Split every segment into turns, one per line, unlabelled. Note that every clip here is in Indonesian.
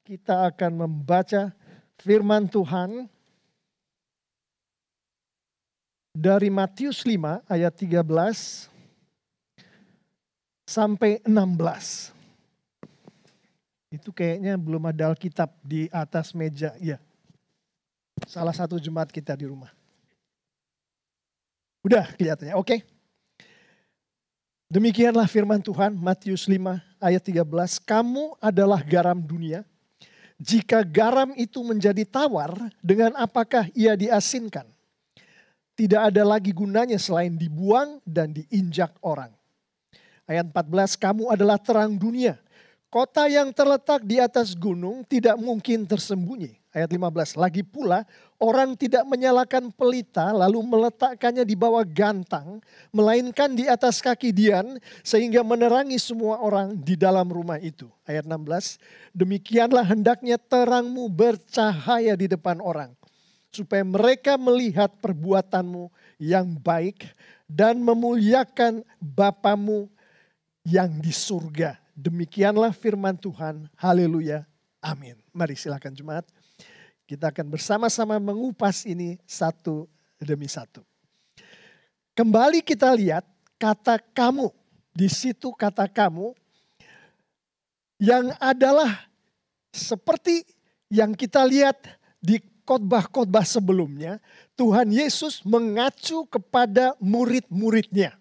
Kita akan membaca firman Tuhan dari Matius 5 ayat 13 sampai 16. Itu kayaknya belum ada Alkitab di atas meja. Ya, salah satu jemaat kita di rumah. Udah kelihatannya, oke. Demikianlah firman Tuhan, Matius 5 ayat 13. Kamu adalah garam dunia. Jika garam itu menjadi tawar, dengan apakah ia diasinkan? Tidak ada lagi gunanya selain dibuang dan diinjak orang. Ayat 14, kamu adalah terang dunia. Kota yang terletak di atas gunung tidak mungkin tersembunyi. Ayat 15, lagi pula orang tidak menyalakan pelita lalu meletakkannya di bawah gantang, melainkan di atas kaki dian sehingga menerangi semua orang di dalam rumah itu. Ayat 16, demikianlah hendaknya terangmu bercahaya di depan orang, supaya mereka melihat perbuatanmu yang baik dan memuliakan Bapamu yang di surga. Demikianlah firman Tuhan. Haleluya. Amin. Mari silakan jemaat. Kita akan bersama-sama mengupas ini satu demi satu. Kembali kita lihat kata kamu. Di situ kata kamu yang adalah seperti yang kita lihat di khotbah-khotbah sebelumnya. Tuhan Yesus mengacu kepada murid-muridnya.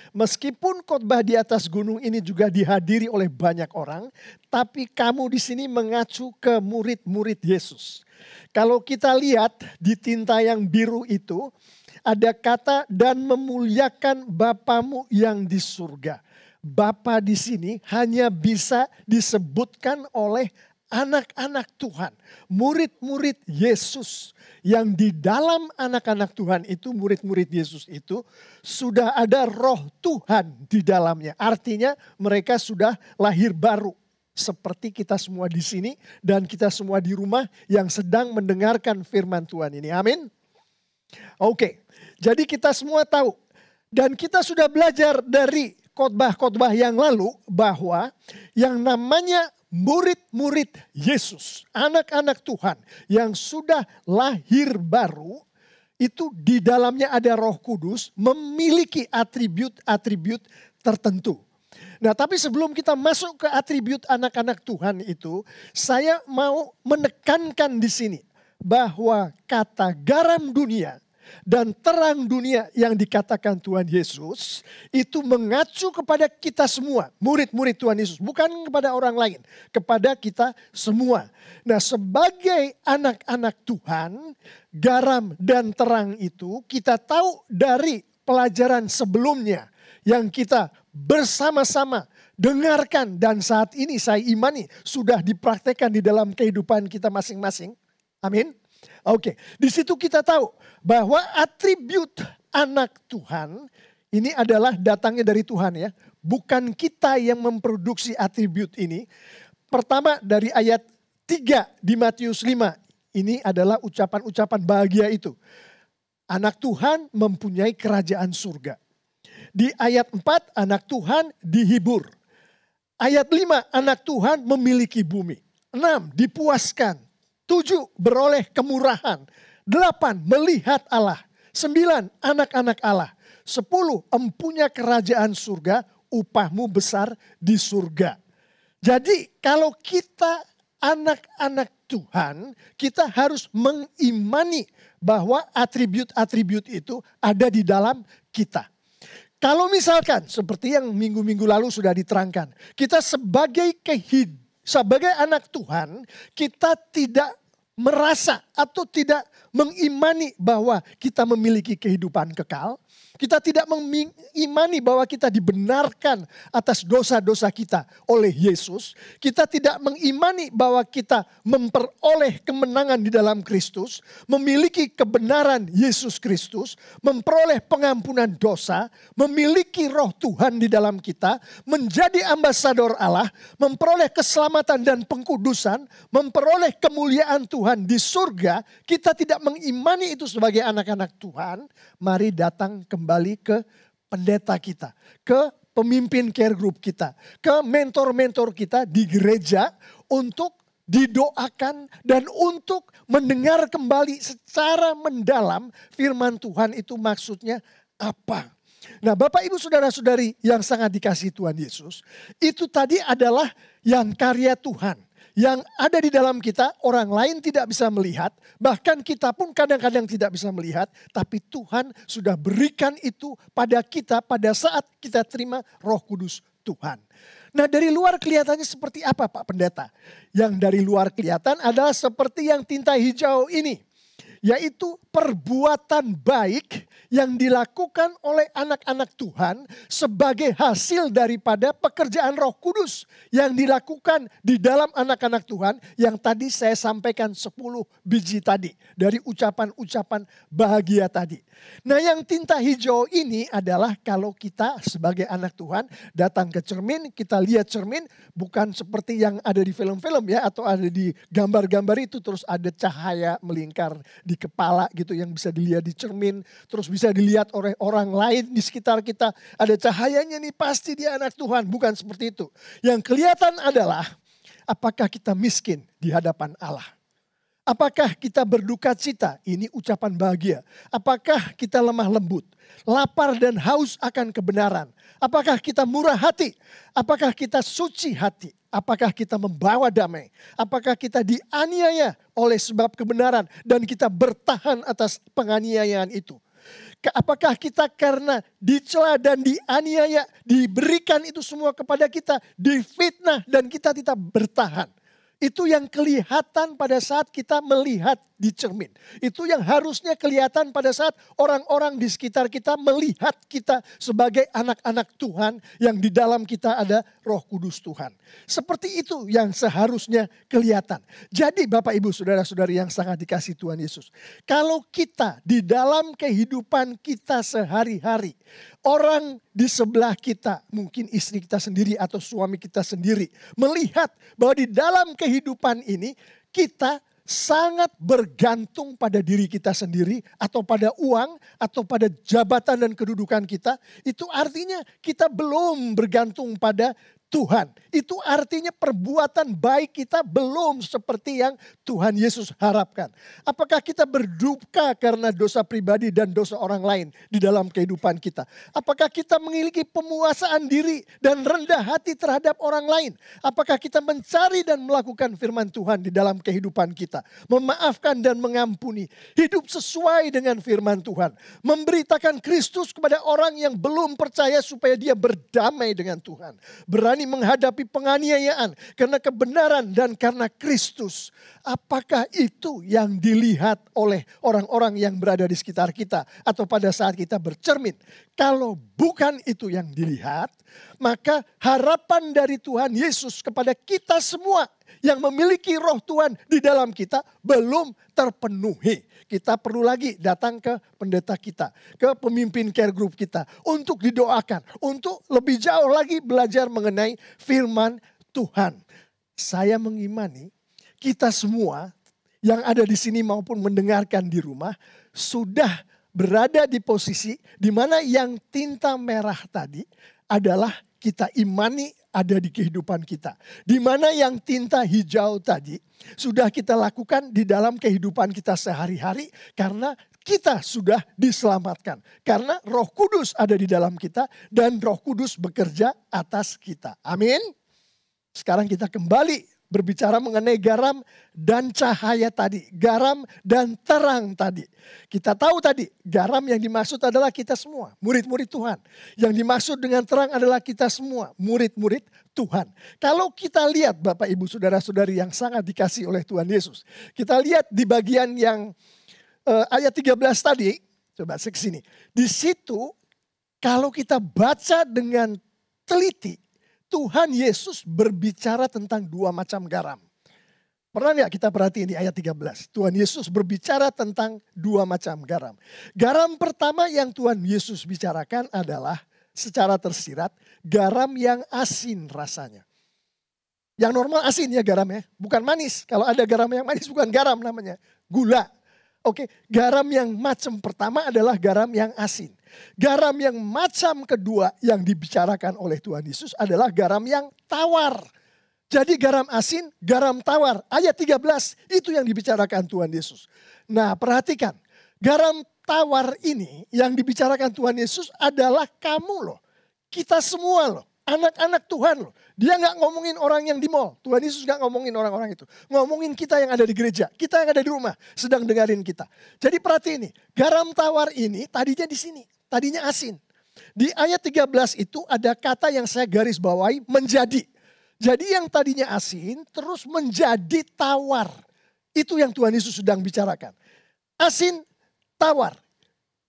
Meskipun khotbah di atas gunung ini juga dihadiri oleh banyak orang, tapi kamu di sini mengacu ke murid-murid Yesus. Kalau kita lihat di tinta yang biru itu, ada kata dan memuliakan Bapamu yang di surga. Bapa di sini hanya bisa disebutkan oleh anak-anak Tuhan, murid-murid Yesus. Yang di dalam anak-anak Tuhan itu, murid-murid Yesus itu, sudah ada roh Tuhan di dalamnya. Artinya mereka sudah lahir baru. Seperti kita semua di sini dan kita semua di rumah yang sedang mendengarkan firman Tuhan ini. Amin. Oke, jadi kita semua tahu. Dan kita sudah belajar dari khotbah-khotbah yang lalu bahwa yang namanya murid-murid Yesus, anak-anak Tuhan yang sudah lahir baru, itu di dalamnya ada Roh Kudus memiliki atribut-atribut tertentu. Nah, tapi sebelum kita masuk ke atribut anak-anak Tuhan itu, saya mau menekankan di sini bahwa kata garam dunia dan terang dunia yang dikatakan Tuhan Yesus itu mengacu kepada kita semua, murid-murid Tuhan Yesus, bukan kepada orang lain, kepada kita semua. Nah, sebagai anak-anak Tuhan, garam dan terang itu kita tahu dari pelajaran sebelumnya yang kita bersama-sama dengarkan dan saat ini saya imani sudah dipraktekkan di dalam kehidupan kita masing-masing. Amin. Oke, di situ kita tahu bahwa atribut anak Tuhan ini adalah datangnya dari Tuhan ya. Bukan kita yang memproduksi atribut ini. Pertama dari ayat 3 di Matius 5. Ini adalah ucapan-ucapan bahagia itu. Anak Tuhan mempunyai kerajaan surga. Di ayat 4 anak Tuhan dihibur. Ayat 5 anak Tuhan memiliki bumi. 6 dipuaskan. 7 beroleh kemurahan. 8 melihat Allah. 9 anak-anak Allah. 10 empunya kerajaan surga, upahmu besar di surga. Jadi kalau kita anak-anak Tuhan, kita harus mengimani bahwa atribut-atribut itu ada di dalam kita. Kalau misalkan seperti yang minggu-minggu lalu sudah diterangkan, kita sebagai anak Tuhan, kita tidak merasa atau tidak mengimani bahwa kita memiliki kehidupan kekal. Kita tidak mengimani bahwa kita dibenarkan atas dosa-dosa kita oleh Yesus. Kita tidak mengimani bahwa kita memperoleh kemenangan di dalam Kristus. Memiliki kebenaran Yesus Kristus. Memperoleh pengampunan dosa. Memiliki roh Tuhan di dalam kita. Menjadi ambasador Allah. Memperoleh keselamatan dan pengkudusan. Memperoleh kemuliaan Tuhan di surga. Kita tidak mengimani itu sebagai anak-anak Tuhan. Mari datang kembali ke pendeta kita, ke pemimpin care group kita, ke mentor-mentor kita di gereja untuk didoakan, dan untuk mendengar kembali secara mendalam firman Tuhan itu maksudnya apa. Nah, Bapak Ibu Saudara-saudari yang sangat dikasihi Tuhan Yesus, itu tadi adalah yang karya Tuhan. Yang ada di dalam kita, orang lain tidak bisa melihat, bahkan kita pun kadang-kadang tidak bisa melihat, tapi Tuhan sudah berikan itu pada kita pada saat kita terima Roh Kudus Tuhan. Nah, dari luar kelihatannya seperti apa Pak Pendeta? Yang dari luar kelihatan adalah seperti yang tinta hijau ini, yaitu perbuatan baik yang dilakukan oleh anak-anak Tuhan sebagai hasil daripada pekerjaan Roh Kudus yang dilakukan di dalam anak-anak Tuhan yang tadi saya sampaikan 10 biji tadi dari ucapan-ucapan bahagia tadi. Nah, yang tinta hijau ini adalah kalau kita sebagai anak Tuhan datang ke cermin, kita lihat cermin bukan seperti yang ada di film-film ya, atau ada di gambar-gambar itu terus ada cahaya melingkar di kepala gitu yang bisa dilihat di cermin, terus bisa dilihat oleh orang lain di sekitar kita, ada cahayanya nih, pasti dia anak Tuhan. Bukan seperti itu. Yang kelihatan adalah apakah kita miskin di hadapan Allah. Apakah kita berduka cita? Ini ucapan bahagia. Apakah kita lemah lembut, lapar dan haus akan kebenaran? Apakah kita murah hati? Apakah kita suci hati? Apakah kita membawa damai? Apakah kita dianiaya oleh sebab kebenaran dan kita bertahan atas penganiayaan itu? Apakah kita karena dicela dan dianiaya, diberikan itu semua kepada kita, difitnah dan kita tidak bertahan? Itu yang kelihatan pada saat kita melihat di cermin. Itu yang harusnya kelihatan pada saat orang-orang di sekitar kita melihat kita sebagai anak-anak Tuhan yang di dalam kita ada Roh Kudus Tuhan. Seperti itu yang seharusnya kelihatan. Jadi Bapak Ibu Saudara-saudari yang sangat dikasihi Tuhan Yesus. Kalau kita di dalam kehidupan kita sehari-hari, orang di sebelah kita, mungkin istri kita sendiri atau suami kita sendiri, melihat bahwa di dalam kehidupan ini kita sangat bergantung pada diri kita sendiri atau pada uang atau pada jabatan dan kedudukan kita, itu artinya kita belum bergantung pada Tuhan. Itu artinya perbuatan baik kita belum seperti yang Tuhan Yesus harapkan. Apakah kita berduka karena dosa pribadi dan dosa orang lain di dalam kehidupan kita? Apakah kita memiliki pemuasaan diri dan rendah hati terhadap orang lain? Apakah kita mencari dan melakukan firman Tuhan di dalam kehidupan kita? Memaafkan dan mengampuni. Hidup sesuai dengan firman Tuhan. Memberitakan Kristus kepada orang yang belum percaya supaya dia berdamai dengan Tuhan. Berani menghadapi penganiayaan karena kebenaran dan karena Kristus. Apakah itu yang dilihat oleh orang-orang yang berada di sekitar kita atau pada saat kita bercermin? Kalau bukan itu yang dilihat, maka harapan dari Tuhan Yesus kepada kita semua yang memiliki Roh Tuhan di dalam kita belum terpenuhi. Kita perlu lagi datang ke pendeta kita, ke pemimpin care group kita untuk didoakan, untuk lebih jauh lagi belajar mengenai firman Tuhan. Saya mengimani kita semua yang ada di sini maupun mendengarkan di rumah sudah berada di posisi di mana yang tinta merah tadi adalah kita imani ada di kehidupan kita. Di mana yang tinta hijau tadi sudah kita lakukan di dalam kehidupan kita sehari-hari karena kita sudah diselamatkan. Karena Roh Kudus ada di dalam kita dan Roh Kudus bekerja atas kita. Amin. Sekarang kita kembali berbicara mengenai garam dan cahaya tadi. Garam dan terang tadi. Kita tahu tadi garam yang dimaksud adalah kita semua. Murid-murid Tuhan. Yang dimaksud dengan terang adalah kita semua. Murid-murid Tuhan. Kalau kita lihat Bapak Ibu Saudara-saudari yang sangat dikasih oleh Tuhan Yesus. Kita lihat di bagian yang ayat 13 tadi. Coba ke sini. Di situ kalau kita baca dengan teliti. Tuhan Yesus berbicara tentang dua macam garam. Pernah nggak kita perhatiin di ayat 13? Tuhan Yesus berbicara tentang dua macam garam. Garam pertama yang Tuhan Yesus bicarakan adalah secara tersirat garam yang asin rasanya. Yang normal asin ya garamnya, bukan manis. Kalau ada garam yang manis bukan garam namanya, gula. Oke, garam yang macam pertama adalah garam yang asin. Garam yang macam kedua yang dibicarakan oleh Tuhan Yesus adalah garam yang tawar. Jadi garam asin, garam tawar. Ayat 13 itu yang dibicarakan Tuhan Yesus. Nah perhatikan, garam tawar ini yang dibicarakan Tuhan Yesus adalah kamu loh. Kita semua loh, anak-anak Tuhan loh. Dia gak ngomongin orang yang di mall. Tuhan Yesus gak ngomongin orang-orang itu. Ngomongin kita yang ada di gereja, kita yang ada di rumah sedang dengerin kita. Jadi perhati ini, garam tawar ini tadinya di sini, tadinya asin. Di ayat 13 itu ada kata yang saya garis bawahi, menjadi. Jadi yang tadinya asin terus menjadi tawar. Itu yang Tuhan Yesus sedang bicarakan. Asin, tawar.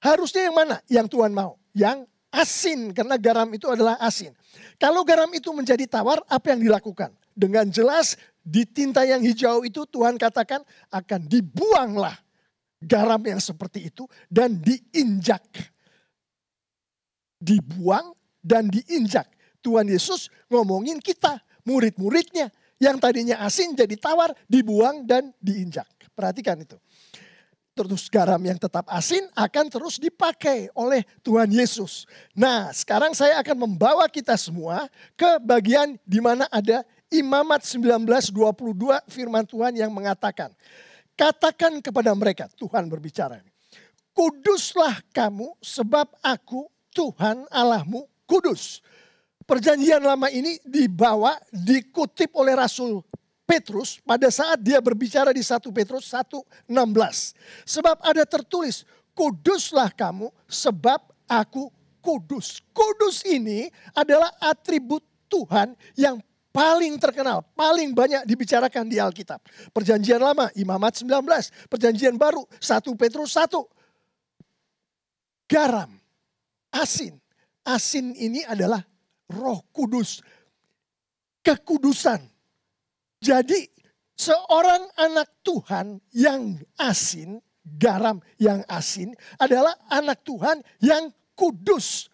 Harusnya yang mana? Yang Tuhan mau. Yang asin, karena garam itu adalah asin. Kalau garam itu menjadi tawar, apa yang dilakukan? Dengan jelas di tinta yang hijau itu Tuhan katakan akan dibuanglah garam yang seperti itu dan diinjak. Dibuang dan diinjak. Tuhan Yesus ngomongin kita. Murid-muridnya yang tadinya asin jadi tawar, dibuang dan diinjak. Perhatikan itu. Terus garam yang tetap asin akan terus dipakai oleh Tuhan Yesus. Nah sekarang saya akan membawa kita semua ke bagian di mana ada Imamat 19:22 firman Tuhan yang mengatakan. Katakan kepada mereka, Tuhan berbicara. Kuduslah kamu sebab aku Tuhan Allahmu kudus. Perjanjian lama ini dikutip oleh Rasul Petrus pada saat dia berbicara di 1 Petrus 1:16. Sebab ada tertulis, kuduslah kamu sebab aku kudus. Kudus ini adalah atribut Tuhan yang paling terkenal, paling banyak dibicarakan di Alkitab. Perjanjian lama, Imamat 19. Perjanjian baru, 1 Petrus 1. Garam, asin. Asin ini adalah Roh Kudus, kekudusan. Jadi seorang anak Tuhan yang asin, garam yang asin adalah anak Tuhan yang kudus.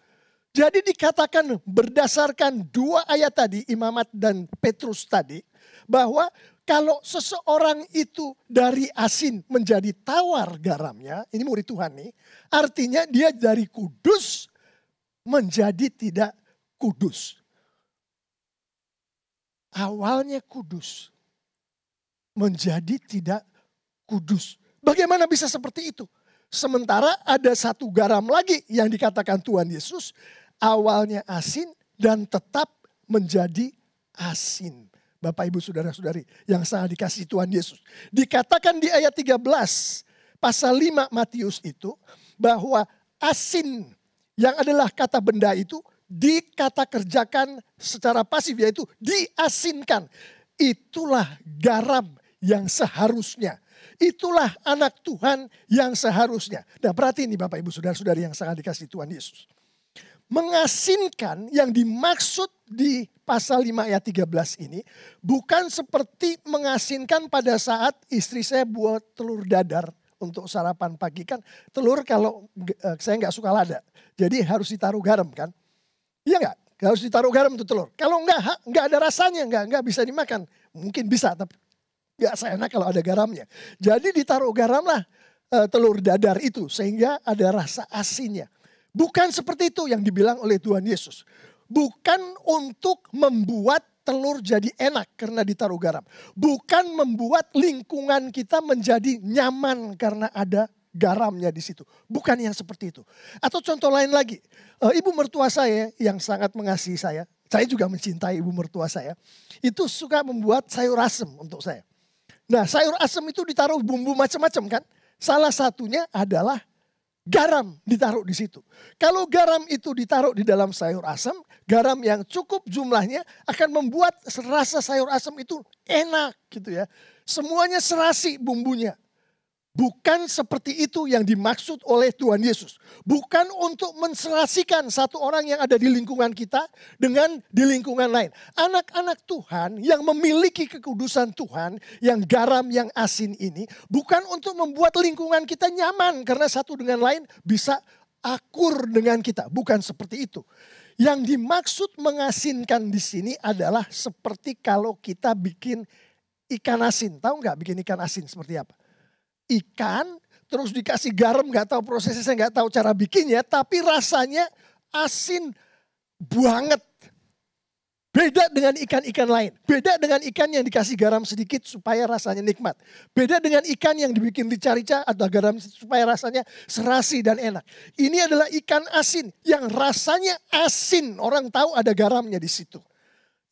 Jadi dikatakan berdasarkan dua ayat tadi, Imamat dan Petrus tadi, bahwa kalau seseorang itu dari asin menjadi tawar garamnya, ini murid Tuhan nih, artinya dia dari kudus menjadi tidak kudus. Awalnya kudus, menjadi tidak kudus. Bagaimana bisa seperti itu? Sementara ada satu garam lagi yang dikatakan Tuhan Yesus, awalnya asin dan tetap menjadi asin. Bapak ibu saudara-saudari yang sangat dikasihi Tuhan Yesus. Dikatakan di ayat 13 pasal 5 Matius itu bahwa asin yang adalah kata benda itu dikata kerjakan secara pasif, yaitu diasinkan. Itulah garam yang seharusnya. Itulah anak Tuhan yang seharusnya. Nah perhati ini Bapak Ibu Saudara-saudari yang sangat dikasihi Tuhan Yesus. Mengasinkan yang dimaksud di pasal 5 ayat 13 ini bukan seperti mengasinkan pada saat istri saya buat telur dadar untuk sarapan pagi. Kan telur kalau saya nggak suka lada, jadi harus ditaruh garam kan. Iya nggak? Harus ditaruh garam untuk telur. Kalau nggak ada rasanya, nggak bisa dimakan. Mungkin bisa tapi nggak seenak kalau ada garamnya. Jadi ditaruh garam lah telur dadar itu sehingga ada rasa asinnya. Bukan seperti itu yang dibilang oleh Tuhan Yesus. Bukan untuk membuat telur jadi enak karena ditaruh garam. Bukan membuat lingkungan kita menjadi nyaman karena ada garamnya di situ. Bukan yang seperti itu. Atau contoh lain lagi. Ibu mertua saya yang sangat mengasihi saya juga mencintai ibu mertua saya. Itu suka membuat sayur asem untuk saya. Nah sayur asem itu ditaruh bumbu macam-macam kan. Salah satunya adalah garam ditaruh di situ. Kalau garam itu ditaruh di dalam sayur asam, garam yang cukup jumlahnya akan membuat rasa sayur asam itu enak gitu ya. Semuanya serasi bumbunya. Bukan seperti itu yang dimaksud oleh Tuhan Yesus. Bukan untuk menserasikan satu orang yang ada di lingkungan kita dengan di lingkungan lain. Anak-anak Tuhan yang memiliki kekudusan Tuhan, yang garam, yang asin ini, bukan untuk membuat lingkungan kita nyaman karena satu dengan lain bisa akur dengan kita. Bukan seperti itu. Yang dimaksud mengasinkan di sini adalah seperti kalau kita bikin ikan asin. Tahu nggak bikin ikan asin seperti apa? Ikan terus dikasih garam, nggak tahu prosesnya, saya nggak tahu cara bikinnya, tapi rasanya asin banget, Beda dengan ikan-ikan lain. Beda dengan ikan yang dikasih garam sedikit supaya rasanya nikmat. Beda dengan ikan yang dibikin rica-rica atau garam supaya rasanya serasi dan enak. Ini adalah ikan asin yang rasanya asin. Orang tahu ada garamnya di situ.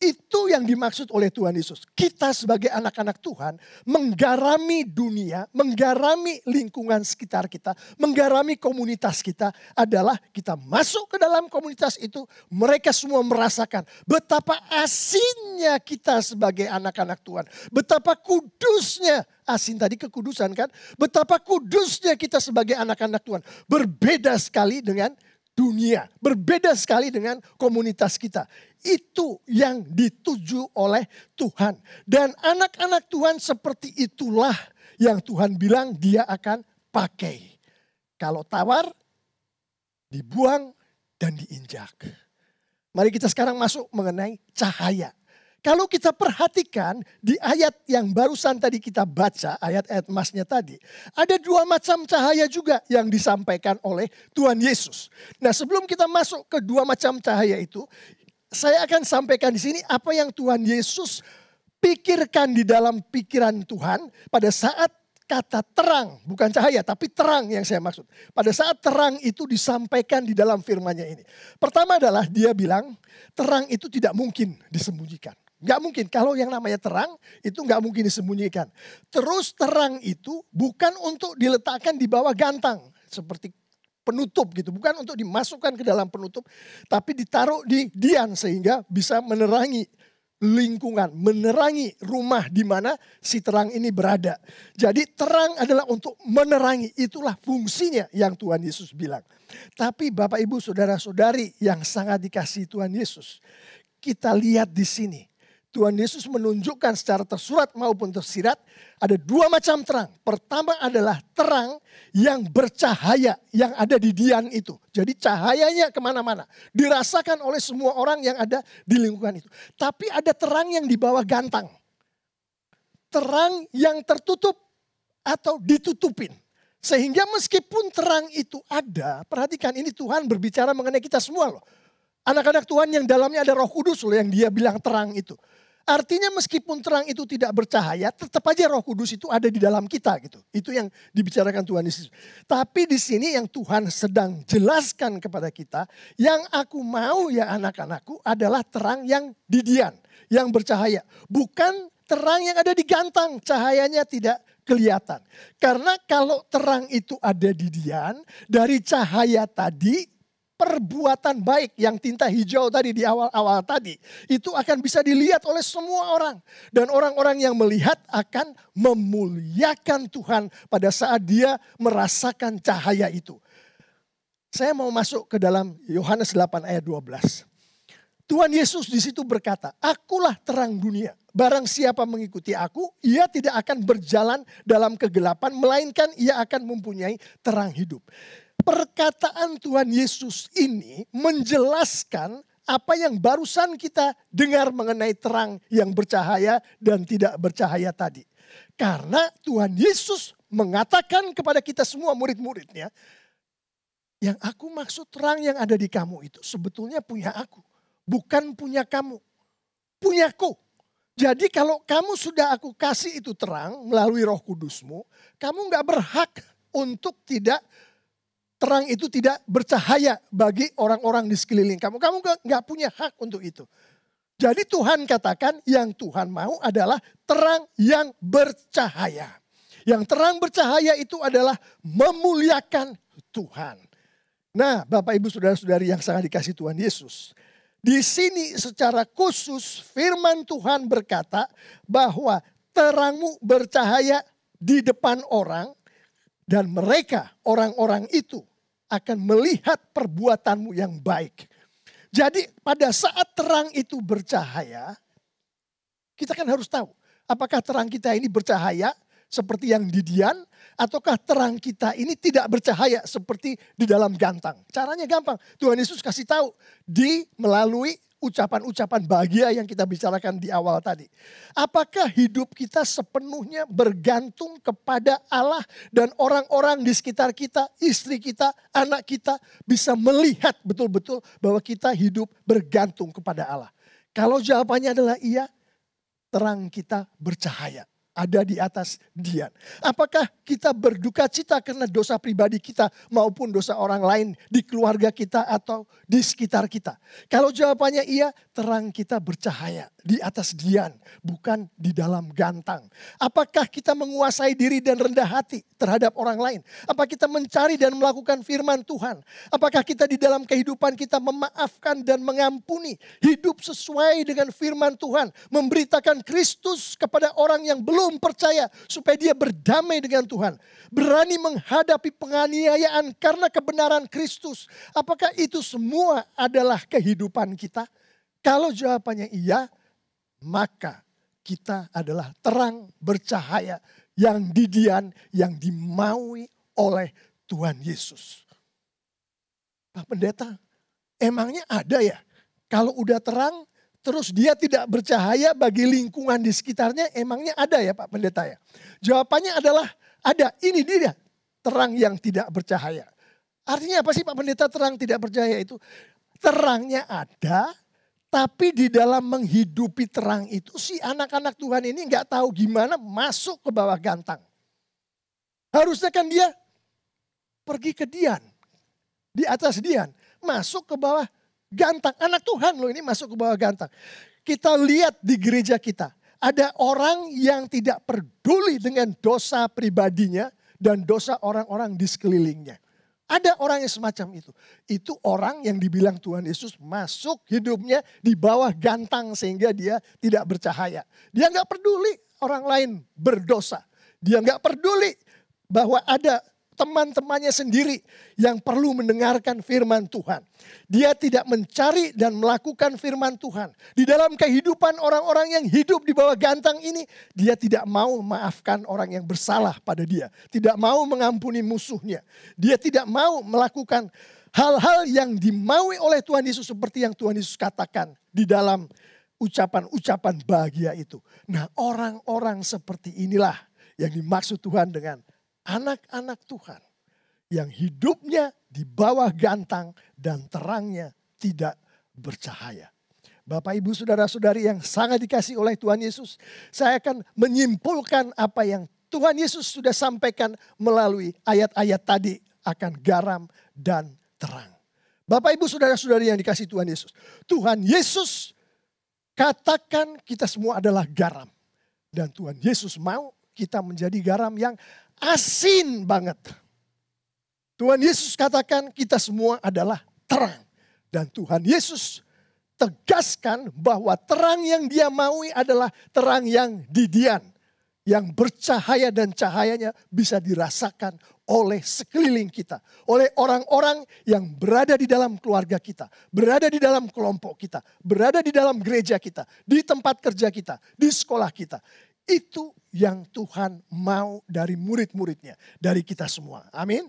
Itu yang dimaksud oleh Tuhan Yesus. Kita sebagai anak-anak Tuhan menggarami dunia, menggarami lingkungan sekitar kita, menggarami komunitas kita adalah kita masuk ke dalam komunitas itu. Mereka semua merasakan betapa asinnya kita sebagai anak-anak Tuhan. Betapa kudusnya, asin tadi kekudusan kan. Betapa kudusnya kita sebagai anak-anak Tuhan. Berbeda sekali dengan dunia, berbeda sekali dengan komunitas kita. Itu yang dituju oleh Tuhan. Dan anak-anak Tuhan seperti itulah yang Tuhan bilang dia akan pakai. Kalau tawar, dibuang dan diinjak. Mari kita sekarang masuk mengenai cahaya. Kalau kita perhatikan di ayat yang barusan tadi kita baca, ayat-ayat emasnya tadi. Ada dua macam cahaya juga yang disampaikan oleh Tuhan Yesus. Nah, sebelum kita masuk ke dua macam cahaya itu, saya akan sampaikan di sini apa yang Tuhan Yesus pikirkan di dalam pikiran Tuhan pada saat kata terang, bukan cahaya tapi terang yang saya maksud. Pada saat terang itu disampaikan di dalam firman-Nya ini. Pertama adalah dia bilang terang itu tidak mungkin disembunyikan. Gak mungkin, kalau yang namanya terang itu gak mungkin disembunyikan. Terus terang itu bukan untuk diletakkan di bawah gantang seperti penutup gitu. Bukan untuk dimasukkan ke dalam penutup, tapi ditaruh di dian sehingga bisa menerangi lingkungan, menerangi rumah di mana si terang ini berada. Jadi terang adalah untuk menerangi, itulah fungsinya yang Tuhan Yesus bilang. Tapi Bapak Ibu Saudara-saudari yang sangat dikasihi Tuhan Yesus, kita lihat di sini. Tuhan Yesus menunjukkan secara tersurat maupun tersirat ada dua macam terang. Pertama adalah terang yang bercahaya yang ada di dian itu. Jadi cahayanya kemana-mana. Dirasakan oleh semua orang yang ada di lingkungan itu. Tapi ada terang yang di bawah gantang. Terang yang tertutup atau ditutupin. Sehingga meskipun terang itu ada, perhatikan ini Tuhan berbicara mengenai kita semua loh. Anak-anak Tuhan yang dalamnya ada Roh Kudus loh yang dia bilang terang itu. Artinya meskipun terang itu tidak bercahaya, tetap aja Roh Kudus itu ada di dalam kita gitu. Itu yang dibicarakan Tuhan Yesus. Tapi di sini yang Tuhan sedang jelaskan kepada kita, yang aku mau ya anak-anakku adalah terang yang di dian, yang bercahaya. Bukan terang yang ada di gantang, cahayanya tidak kelihatan. Karena kalau terang itu ada di dian, dari cahaya tadi, perbuatan baik yang tinta hijau tadi di awal-awal tadi. Itu akan bisa dilihat oleh semua orang. Dan orang-orang yang melihat akan memuliakan Tuhan pada saat dia merasakan cahaya itu. Saya mau masuk ke dalam Yohanes 8 ayat 12. Tuhan Yesus di situ berkata, akulah terang dunia. Barang siapa mengikuti aku, ia tidak akan berjalan dalam kegelapan, melainkan ia akan mempunyai terang hidup. Perkataan Tuhan Yesus ini menjelaskan apa yang barusan kita dengar mengenai terang yang bercahaya dan tidak bercahaya tadi. Karena Tuhan Yesus mengatakan kepada kita semua murid-muridnya, yang aku maksud terang yang ada di kamu itu sebetulnya punya aku. Bukan punya kamu, punyaku. Jadi kalau kamu sudah aku kasih itu terang melalui Roh Kudusmu, kamu gak berhak untuk terang itu tidak bercahaya bagi orang-orang di sekeliling kamu. Kamu gak punya hak untuk itu. Jadi Tuhan katakan yang Tuhan mau adalah terang yang bercahaya. Yang terang bercahaya itu adalah memuliakan Tuhan. Nah, Bapak Ibu Saudara-saudari yang sangat dikasihi Tuhan Yesus. Di sini secara khusus firman Tuhan berkata bahwa terangmu bercahaya di depan orang dan mereka orang-orang itu akan melihat perbuatanmu yang baik. Jadi pada saat terang itu bercahaya, kita kan harus tahu apakah terang kita ini bercahaya seperti yang di dian, ataukah terang kita ini tidak bercahaya seperti di dalam gantang. Caranya gampang, Tuhan Yesus kasih tahu melalui ucapan-ucapan bahagia yang kita bicarakan di awal tadi. Apakah hidup kita sepenuhnya bergantung kepada Allah dan orang-orang di sekitar kita, istri kita, anak kita bisa melihat betul-betul bahwa kita hidup bergantung kepada Allah. Kalau jawabannya adalah iya, terang kita bercahaya. Ada di atas dian. Apakah kita berduka cita karena dosa pribadi kita maupun dosa orang lain di keluarga kita atau di sekitar kita? Kalau jawabannya iya, terang kita bercahaya di atas dian, bukan di dalam gantang. Apakah kita menguasai diri dan rendah hati terhadap orang lain? Apakah kita mencari dan melakukan firman Tuhan? Apakah kita di dalam kehidupan kita memaafkan dan mengampuni, hidup sesuai dengan firman Tuhan, memberitakan Kristus kepada orang yang belum percaya supaya dia berdamai dengan Tuhan, berani menghadapi penganiayaan karena kebenaran Kristus? Apakah itu semua adalah kehidupan kita? Kalau jawabannya iya, maka kita adalah terang bercahaya yang didian, yang dimaui oleh Tuhan Yesus. Pak Pendeta, emangnya ada ya kalau udah terang terus dia tidak bercahaya bagi lingkungan di sekitarnya, emangnya ada ya Pak Pendeta ya? Jawabannya adalah ada, ini dia terang yang tidak bercahaya. Artinya apa sih Pak Pendeta terang tidak bercahaya itu? Terangnya ada, tapi di dalam menghidupi terang itu si anak-anak Tuhan ini nggak tahu gimana masuk ke bawah gantang. Harusnya kan dia pergi ke dian, di atas dian, masuk ke bawah gantang. Anak Tuhan loh ini masuk ke bawah gantang. Kita lihat di gereja kita, ada orang yang tidak peduli dengan dosa pribadinya dan dosa orang-orang di sekelilingnya. Ada orang yang semacam itu. Itu orang yang dibilang Tuhan Yesus masuk hidupnya di bawah gantang sehingga dia tidak bercahaya. Dia nggak peduli orang lain berdosa. Dia nggak peduli bahwa ada teman-temannya sendiri yang perlu mendengarkan firman Tuhan. Dia tidak mencari dan melakukan firman Tuhan. Di dalam kehidupan orang-orang yang hidup di bawah gantang ini, dia tidak mau memaafkan orang yang bersalah pada dia. Tidak mau mengampuni musuhnya. Dia tidak mau melakukan hal-hal yang dimaui oleh Tuhan Yesus seperti yang Tuhan Yesus katakan di dalam ucapan-ucapan bahagia itu. Nah, orang-orang seperti inilah yang dimaksud Tuhan dengan anak-anak Tuhan yang hidupnya di bawah gantang dan terangnya tidak bercahaya. Bapak, Ibu, saudara-saudari yang sangat dikasihi oleh Tuhan Yesus, saya akan menyimpulkan apa yang Tuhan Yesus sudah sampaikan melalui ayat-ayat tadi akan garam dan terang. Bapak, Ibu, saudara-saudari yang dikasihi Tuhan Yesus, Tuhan Yesus katakan kita semua adalah garam. Dan Tuhan Yesus mau kita menjadi garam yang asin banget. Tuhan Yesus katakan kita semua adalah terang. Dan Tuhan Yesus tegaskan bahwa terang yang dia maui adalah terang yang didian. Yang bercahaya dan cahayanya bisa dirasakan oleh sekeliling kita. Oleh orang-orang yang berada di dalam keluarga kita. Berada di dalam kelompok kita. Berada di dalam gereja kita. Di tempat kerja kita. Di sekolah kita. Itu yang Tuhan mau dari murid-muridnya. Dari kita semua. Amin.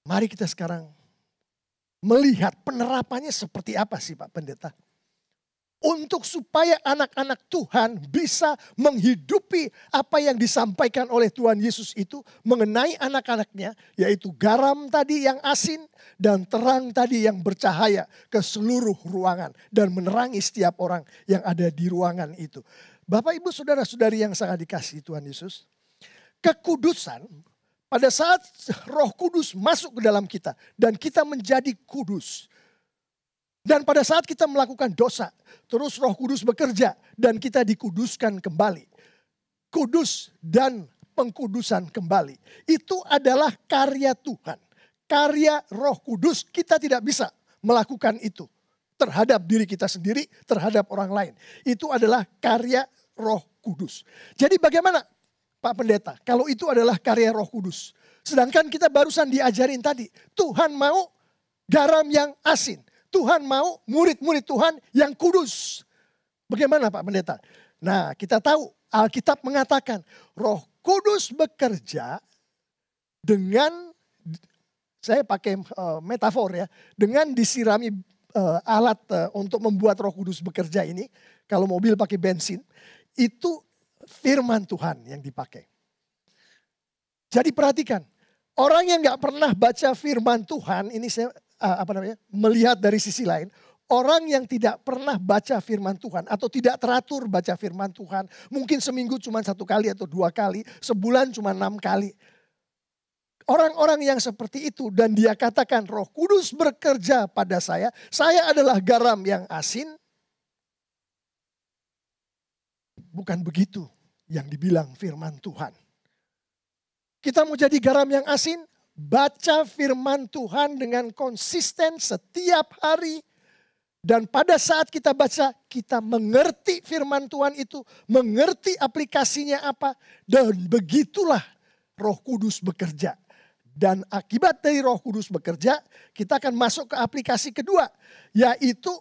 Mari kita sekarang melihat penerapannya seperti apa sih Pak Pendeta. Untuk supaya anak-anak Tuhan bisa menghidupi apa yang disampaikan oleh Tuhan Yesus itu mengenai anak-anaknya. Yaitu garam tadi yang asin dan terang tadi yang bercahaya ke seluruh ruangan. Dan menerangi setiap orang yang ada di ruangan itu. Bapak, Ibu, saudara-saudari yang sangat dikasihi Tuhan Yesus. Kekudusan pada saat Roh Kudus masuk ke dalam kita. Dan kita menjadi kudus. Dan pada saat kita melakukan dosa. Terus Roh Kudus bekerja. Dan kita dikuduskan kembali. Kudus dan pengkudusan kembali. Itu adalah karya Tuhan. Karya Roh Kudus, kita tidak bisa melakukan itu. Terhadap diri kita sendiri, terhadap orang lain. Itu adalah karya Roh Kudus. Jadi bagaimana Pak Pendeta, kalau itu adalah karya Roh Kudus. Sedangkan kita barusan diajarin tadi, Tuhan mau garam yang asin. Tuhan mau murid-murid Tuhan yang kudus. Bagaimana Pak Pendeta? Nah, kita tahu Alkitab mengatakan Roh Kudus bekerja dengan, saya pakai metafor ya, dengan disirami alat untuk membuat Roh Kudus bekerja ini. Kalau mobil pakai bensin, itu firman Tuhan yang dipakai. Jadi perhatikan, orang yang gak pernah baca firman Tuhan, ini saya melihat dari sisi lain. Orang yang tidak pernah baca firman Tuhan atau tidak teratur baca firman Tuhan, mungkin seminggu cuma 1 kali atau 2 kali, sebulan cuma 6 kali. Orang-orang yang seperti itu dan dia katakan Roh Kudus bekerja pada saya adalah garam yang asin. Bukan begitu yang dibilang firman Tuhan. Kita mau jadi garam yang asin, baca firman Tuhan dengan konsisten setiap hari. Dan pada saat kita baca, kita mengerti firman Tuhan itu, mengerti aplikasinya apa. Dan begitulah Roh Kudus bekerja. Dan akibat dari Roh Kudus bekerja, kita akan masuk ke aplikasi kedua. Yaitu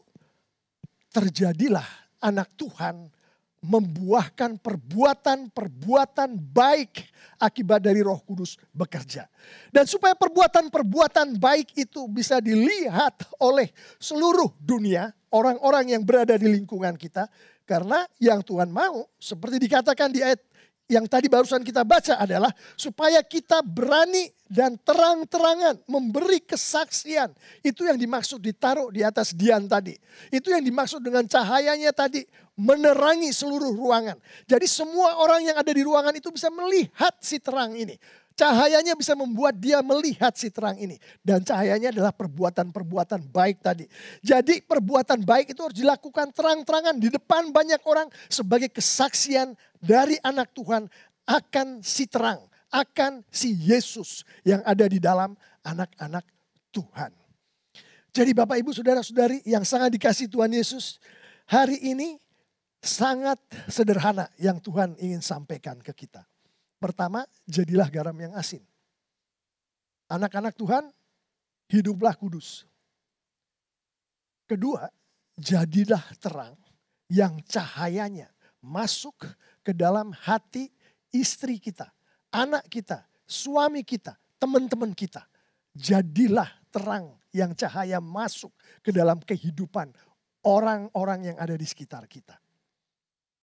terjadilah anak Tuhan membuahkan perbuatan-perbuatan baik akibat dari Roh Kudus bekerja. Dan supaya perbuatan-perbuatan baik itu bisa dilihat oleh seluruh dunia, orang-orang yang berada di lingkungan kita. Karena yang Tuhan mau, seperti dikatakan di ayat yang tadi barusan kita baca adalah supaya kita berani dan terang-terangan memberi kesaksian. Itu yang dimaksud ditaruh di atas dian tadi. Itu yang dimaksud dengan cahayanya tadi menerangi seluruh ruangan. Jadi semua orang yang ada di ruangan itu bisa melihat si terang ini. Cahayanya bisa membuat dia melihat si terang ini. Dan cahayanya adalah perbuatan-perbuatan baik tadi. Jadi perbuatan baik itu harus dilakukan terang-terangan di depan banyak orang sebagai kesaksian dari anak Tuhan akan si terang. Akan si Yesus yang ada di dalam anak-anak Tuhan. Jadi Bapak Ibu Saudara-saudari yang sangat dikasihi Tuhan Yesus. Hari ini sangat sederhana yang Tuhan ingin sampaikan ke kita. Pertama, jadilah garam yang asin. Anak-anak Tuhan, hiduplah kudus. Kedua, jadilah terang yang cahayanya masuk ke dalam hati istri kita, anak kita, suami kita, teman-teman kita. Jadilah terang yang cahaya masuk ke dalam kehidupan orang-orang yang ada di sekitar kita.